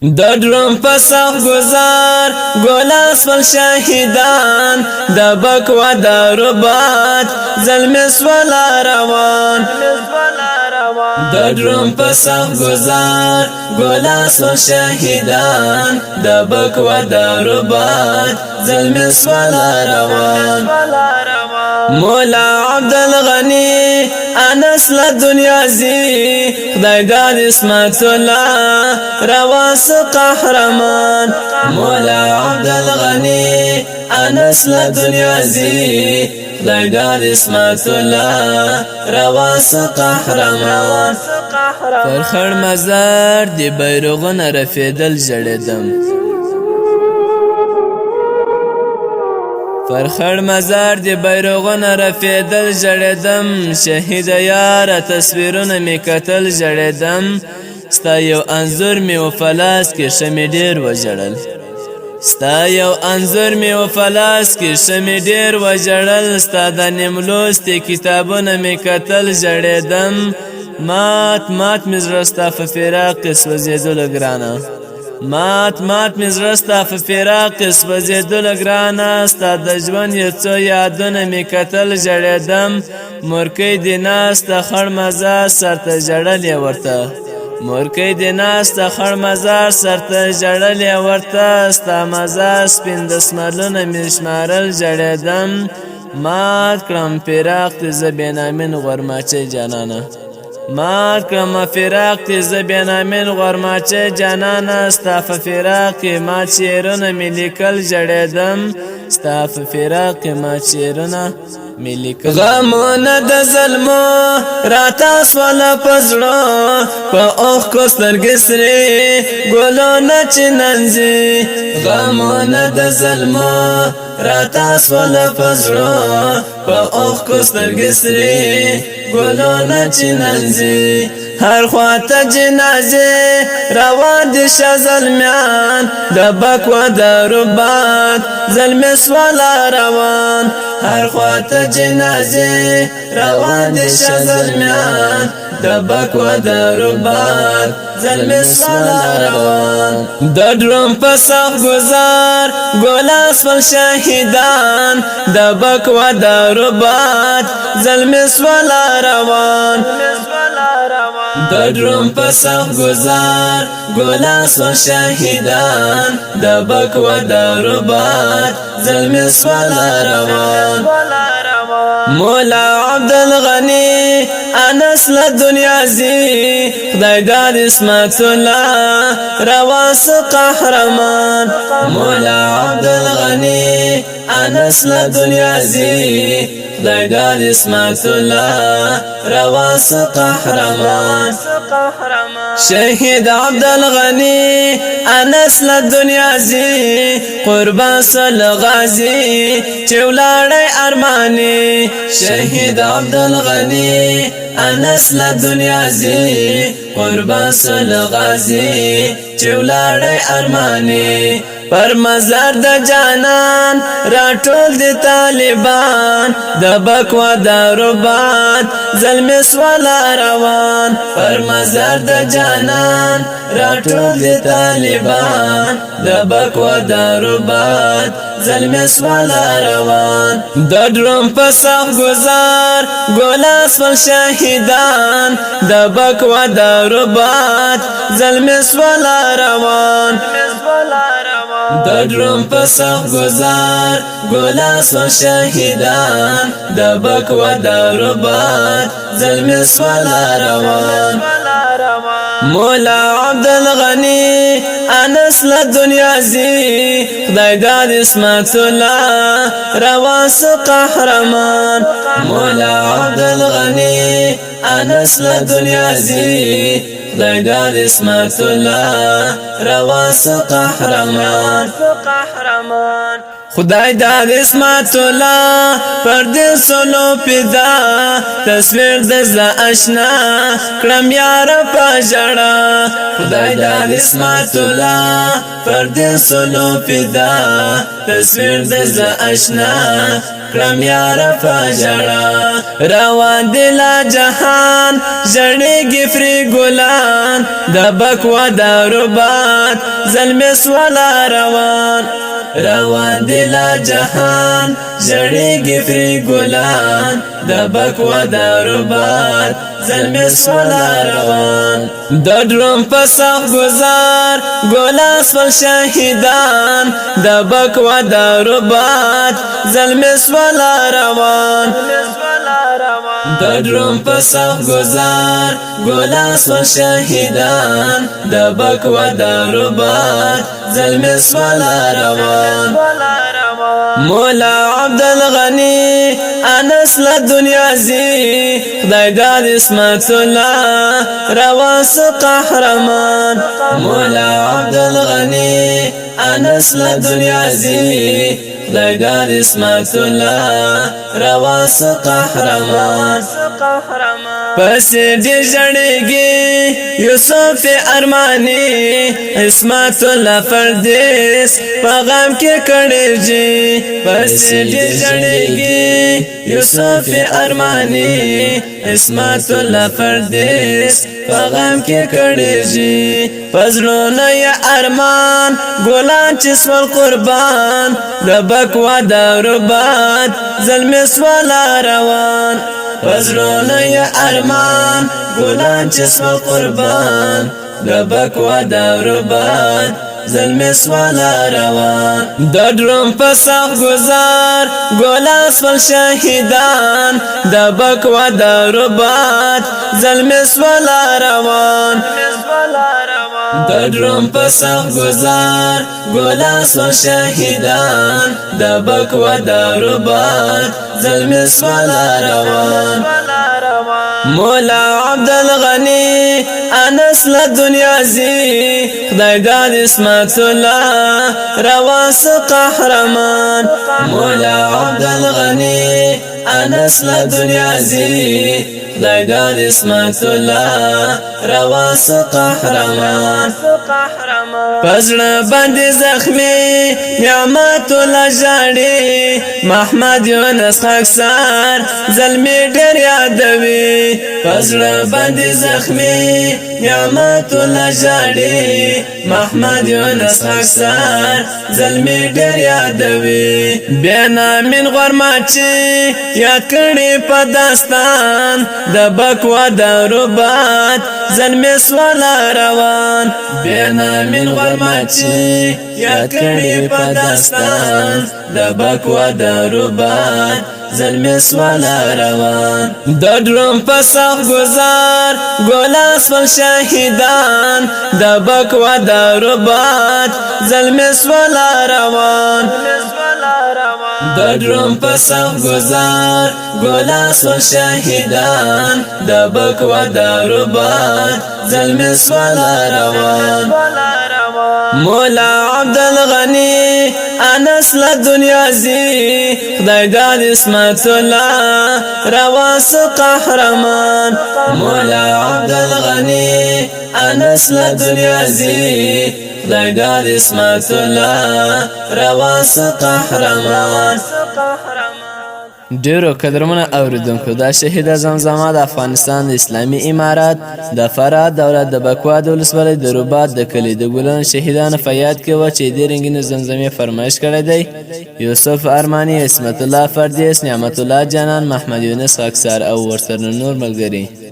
د ډرم په صف گزار ګلاس ول شهیدان د بکوا د ربات ظلم سولا روان د ډرم په صف گزار ګلاس ول شهیدان د بکوا د ربات ظلم سولا روان مولا عبدالغنی انس لا دنیا زی خدای داد اسمت الله رواس قهرمان مولا عبدالغنی انس لا دنیا زی خدای داد اسمت الله رواس قهرمان پر خړ مزار دی بیرغونه رفیدل جړیدم پر خړ مزار دی بیرغونه رفیدل جړیدم شهید یار تصویرونه می کتل جړیدم ستا یو انظر می و فلاس کې شمی ډیر وجړل ستا یو انظر می و فلاس کې شمی ډیر وجړل ستا د نیملوست کتابونه می کتل جړیدم مات می زړستا په فراق سوځېدل ګرانه مات می زړستا په فراق سوځېدل ګرانه ستا د ژوند یو څو یادونه می کتل جړېدم مورکۍ دې ناسته خړ مزار سرته ژړلې ورته مورکۍ دې ناسته خړ مزار سرته ژړلې ورته ستا مزار سپین دسمالونه می شمارل جړېدم مات کړم فراق دې زه بېنامین غورماچۍ جانانه مات کړم فراق دې زه بېنامین غورماچۍ جانانه ستا په فراق کې ما شعرونه مې لیکل جړېدم ستا په فراق کې ما شعرونه مې لیکل غمونه د ظلمو راته سوله په زړه په اوښکو سترګې سرې ګلونه چې ننځي غمونه د ظلمو راته سوله په زړه په اوښکو سترګې سرې ګلونه چې ننځي هر خواته جنازې روان دي شه زلمیان د بکوا د ربات ظلم سولا روان هر خواته جنازې روان دي شه زلمیان د بکوا د ربات ظلم سولا روان د ډرم په صف گزار ګلاس ول شهیدان د بکوا د ربات ظلم سولا روان د ډرم په صف گزار ګلاس ول شهیدان د بکوا د ربات ظلم سولا روان مولا عبدالغنی انس لا دنیا زی خدای داد اسمت الله رواس قهرمان مولا عبدالغنی انس لا دنیا زی خدای داد اسمت الله رواس قهرمان شهید عبدالغنی انس لا دنیا زی قربان سل غازی چولاړی ارمانی شهید عبدالغنی انس لا دنیا زی قربان سل غازی چولاړی ارمانی پر مزار د جانان راټول دي طالبان د بکوا د ربات ظلم سولا روان پر مزار د جانان راټول دي طالبان د بکوا د ربات ظلم سولا روان د ډرم په صف گزار ګلاس ول شهیدان د بکوا د ربات ظلم سولا روان د ډرم په صف گزار ګلاس ول شهیدان د بکوا د ربات ظلم سولا روان مولا عبدالغنی انس لا دنیا زی خدای داد اسمت الله رواس قهرمان مولا عبدالغنی انس لا دنیا زی خدای داد اسمت الله رواس قهرمان خدای د عصمت الله پر دې سلو پیدا تصویر د زړه آشنا کړم یار په ژړا خدای د عصمت الله پر دې سلو پیدا تصویر د زړه آشنا کړم یار په ژړا روان دی لا جهان ژړېږي فري ګلان د بکوا داروبات زلمې سوالا روان دی لا جهان ژړېږي فري ګلان د بکوا داروبات زلمې سوالا روان د ډرم په سخت گزار ګلان سول شهیدان د بکوا داروبات زلمې سوالا روان د ډرم په سخت گزار ګلان سول شهیدان د بکوا داروبات زلمې سوالا روان مولا عبدالغنی انس له دنیا زی خدای د عصمت الله رواس قهرمان مولا عبدالغنی انس له دنیا زی خدای د عصمت الله رواس قهرمان پس دې ژړېږي یوسف ارمانی عصمت الله پردیس په غم کې کړېږي پس دې ژړېږي یوسف ارمانی عصمت الله پردیس په غم کې کړېږي پزړونه یې ارمان ګلان چې سول قربان د بکوا داروبات زلمې سوالا روان پزړونه یې ارمان ګلان چې سول قربان د بکوا داروبات زلمې سوالا روان د ډرم په سخت گزار ګلان سول شهیدان د بکوا داروبات زلمې سوالا روان د ډرم په سخت گزار ګلان سول شهیدان د بکوا داروبات زلمې سوالا روان مولا عبدالغنی انس له دنیا زی خدای د عصمت الله رواس قهرمان مولا عبدالغنی انس له دنیا زی خدای د عصمت الله رواس قهرمان پزړه باندې زخمي نعمت الله ژړې محمد یونس خاکسار زلمې ډېر یادوي پزړه باندې زخمي نعمت الله ژړې محمد یونس خاکسار زلمې ډېر یادوي بیا نامین غرماچي یاد کړي په داستان د بکوا داروبات زلمې سوالا روان بیا نامین غرماچي یاد کړي په داستان د بکوا داروبات زلمې سوالا روان د ډرم په سخت گزار ګلان سول شهیدان د بکوا داروبات زلمې سوالا روان د ډرم په سخت گزار ګلان سول شهیدان د بکوا داروبات زلمې سوالا روان مولا عبدالغنی انس له دنیا زی خدای د عصمت الله رواس قهرمان مولا عبدالغنی انس له دنیا زی خدای د عصمت الله رواس قهرمان ډیرو قدرمنه اوریدونکو دا شهید زمزمه د افغانستان د اسلامي امارات د فراه دولت د بکوا د ولسوالۍ د رباط د کلي د ګلان شهیدانو په یاد کې و چې د رنگینو زمزمې فرمایش کړی دی یوسف ارمانی عصمت الله پردیس نعمت الله جانان محمد یونس خاکسار او ورسره نور ملګري